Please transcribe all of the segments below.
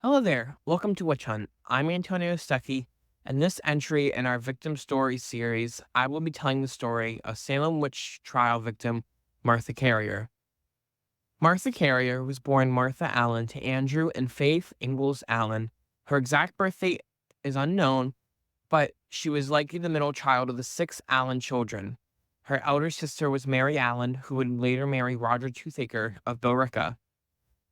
Hello there. Welcome to Witch Hunt. I'm Antonio Stuckey, and this entry in our Victim Story series, I will be telling the story of Salem Witch Trial victim Martha Carrier. Martha Carrier was born Martha Allen to Andrew and Faith Ingalls Allen. Her exact birth date is unknown, but she was likely the middle child of the six Allen children. Her elder sister was Mary Allen, who would later marry Roger Toothaker of Billerica.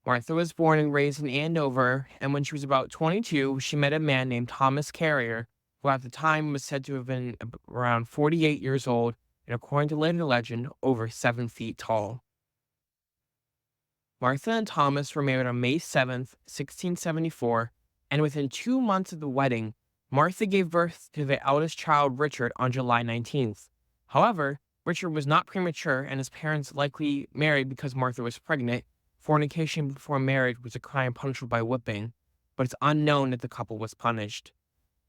Martha was born and raised in Andover, and when she was about 22, she met a man named Thomas Carrier, who at the time was said to have been around 48 years old, and according to later legend, over 7 feet tall. Martha and Thomas were married on May 7th, 1674, and within 2 months of the wedding, Martha gave birth to their eldest child, Richard, on July 19th. However, Richard was not premature, and his parents likely married because Martha was pregnant. Fornication before marriage was a crime punishable by whipping, but it's unknown if the couple was punished.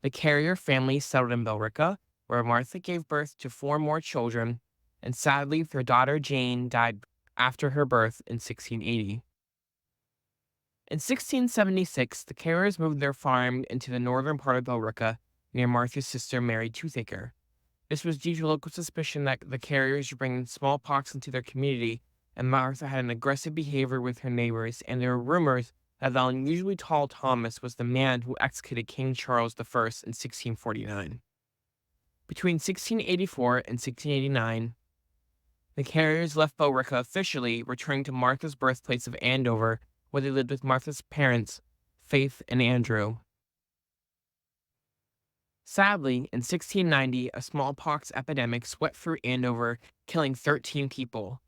The Carrier family settled in Billerica, where Martha gave birth to four more children, and sadly, their daughter Jane died after her birth in 1680. In 1676, the Carriers moved their farm into the northern part of Billerica, near Martha's sister Mary Toothaker. This was due to local suspicion that the Carriers were bringing smallpox into their community, and Martha had an aggressive behavior with her neighbors, and there were rumors that the unusually tall Thomas was the man who executed King Charles I in 1649. Between 1684 and 1689, the Carriers left Billerica officially, returning to Martha's birthplace of Andover, where they lived with Martha's parents, Faith and Andrew. Sadly, in 1690, a smallpox epidemic swept through Andover, killing 13 people.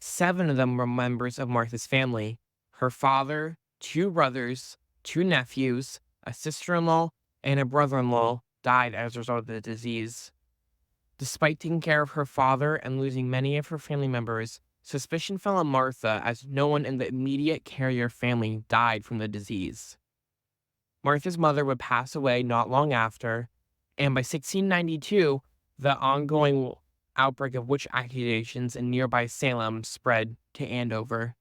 7 of them were members of Martha's family: her father, 2 brothers, 2 nephews, a sister-in-law, and a brother-in-law died as a result of the disease. Despite taking care of her father and losing many of her family members, suspicion fell on Martha as no one in the immediate Carrier family died from the disease. Martha's mother would pass away not long after, and by 1692, the ongoing outbreak of witch accusations in nearby Salem spread to Andover.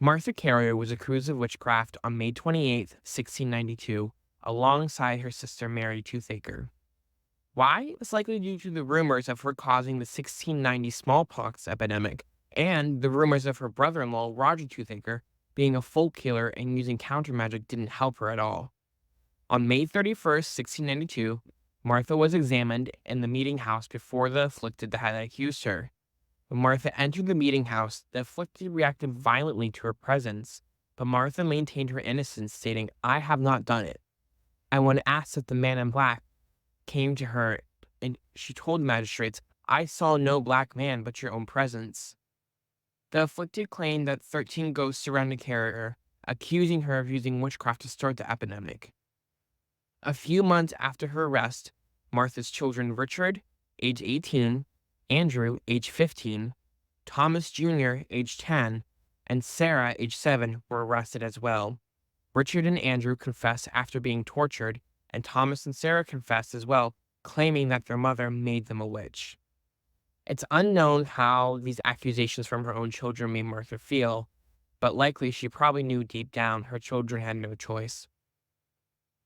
Martha Carrier was accused of witchcraft on May 28, 1692, alongside her sister Mary Toothaker. Why? It was likely due to the rumors of her causing the 1690 smallpox epidemic, and the rumors of her brother-in-law, Roger Toothaker, being a folk healer and using counter magic didn't help her at all. On May 31st, 1692, Martha was examined in the meeting house before the afflicted that had accused her. When Martha entered the meeting house, the afflicted reacted violently to her presence, but Martha maintained her innocence, stating, "I have not done it." And when asked if the man in black came to her, and she told the magistrates, "I saw no black man but your own presence." The afflicted claimed that 13 ghosts surrounded Carrier, accusing her of using witchcraft to start the epidemic. A few months after her arrest, Martha's children Richard, age 18, Andrew, age 15, Thomas Jr., age 10, and Sarah, age 7, were arrested as well. Richard and Andrew confessed after being tortured, and Thomas and Sarah confessed as well, claiming that their mother made them a witch. It's unknown how these accusations from her own children made Martha feel, but likely she probably knew deep down her children had no choice.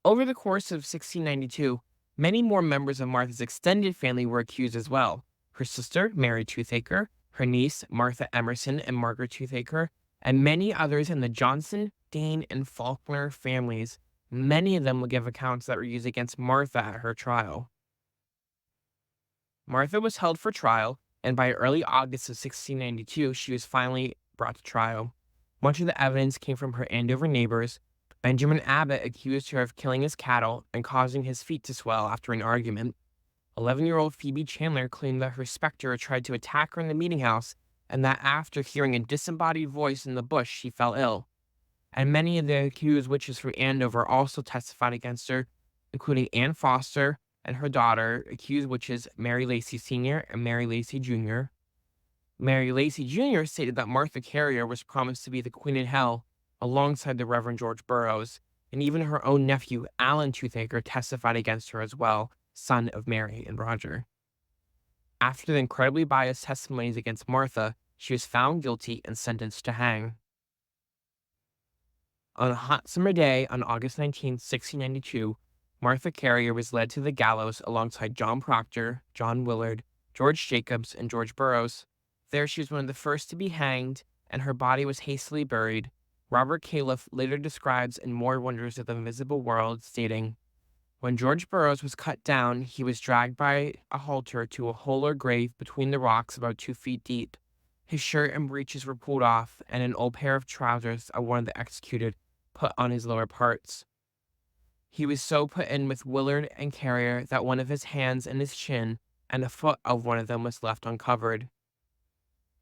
Over the course of 1692, many more members of Martha's extended family were accused as well. Her sister, Mary Toothaker, her niece, Martha Emerson and Margaret Toothaker, and many others in the Johnson, Dane, and Faulkner families. Many of them would give accounts that were used against Martha at her trial. Martha was held for trial, and by early August of 1692, she was finally brought to trial. Much of the evidence came from her Andover neighbors. Benjamin Abbott accused her of killing his cattle and causing his feet to swell after an argument. 11-year-old Phoebe Chandler claimed that her specter tried to attack her in the meeting house, and that after hearing a disembodied voice in the bush, she fell ill. And many of the accused witches from Andover also testified against her, including Ann Foster and her daughter, accused witches Mary Lacey Sr. and Mary Lacey Jr. Mary Lacey Jr. stated that Martha Carrier was promised to be the queen in hell, alongside the Reverend George Burroughs, and even her own nephew, Alan Toothaker, testified against her as well, son of Mary and Roger. After the incredibly biased testimonies against Martha, she was found guilty and sentenced to hang. On a hot summer day on August 19, 1692, Martha Carrier was led to the gallows alongside John Proctor, John Willard, George Jacobs, and George Burroughs. There she was one of the first to be hanged, and her body was hastily buried. Robert Califf later describes in More Wonders of the Invisible World, stating, "When George Burroughs was cut down, he was dragged by a halter to a hole or grave between the rocks about 2 feet deep. His shirt and breeches were pulled off, and an old pair of trousers of one of the executed put on his lower parts. He was so put in with Willard and Carrier that one of his hands and his chin and a foot of one of them was left uncovered."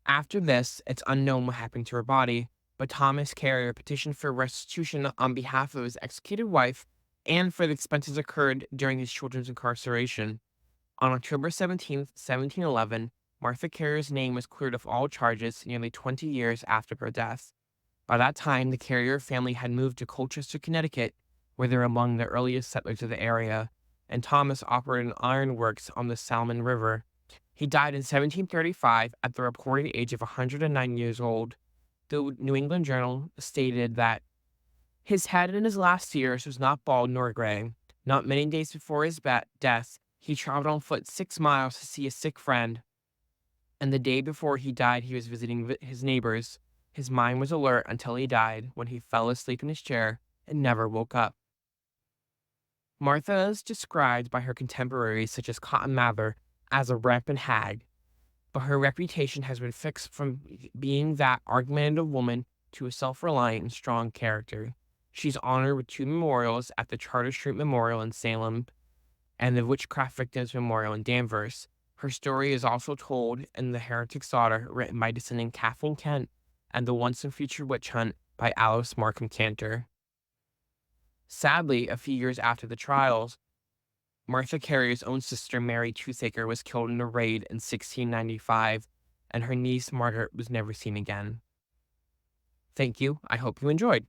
After this, it's unknown what happened to her body, but Thomas Carrier petitioned for restitution on behalf of his executed wife and for the expenses incurred during his children's incarceration. On October 17, 1711, Martha Carrier's name was cleared of all charges nearly 20 years after her death. By that time, the Carrier family had moved to Colchester, Connecticut, where they were among the earliest settlers of the area, and Thomas operated an iron works on the Salmon River. He died in 1735 at the reported age of 109 years old. The New England Journal stated that his head in his last years was not bald nor gray. Not many days before his death, he traveled on foot 6 miles to see a sick friend, and the day before he died, he was visiting his neighbors. His mind was alert until he died, when he fell asleep in his chair and never woke up. Martha is described by her contemporaries, such as Cotton Mather, as a rampant hag, but her reputation has been fixed from being that argumentative woman to a self-reliant and strong character. She's honored with 2 memorials at the Charter Street Memorial in Salem and the Witchcraft Victims Memorial in Danvers. Her story is also told in The Heretic's Daughter, written by descendant Kathleen Kent, and The Once and Future Witch Hunt by Alice Markham Cantor. Sadly, a few years after the trials, Martha Carrier's own sister, Mary Toothaker, was killed in a raid in 1695, and her niece, Margaret, was never seen again. Thank you. I hope you enjoyed.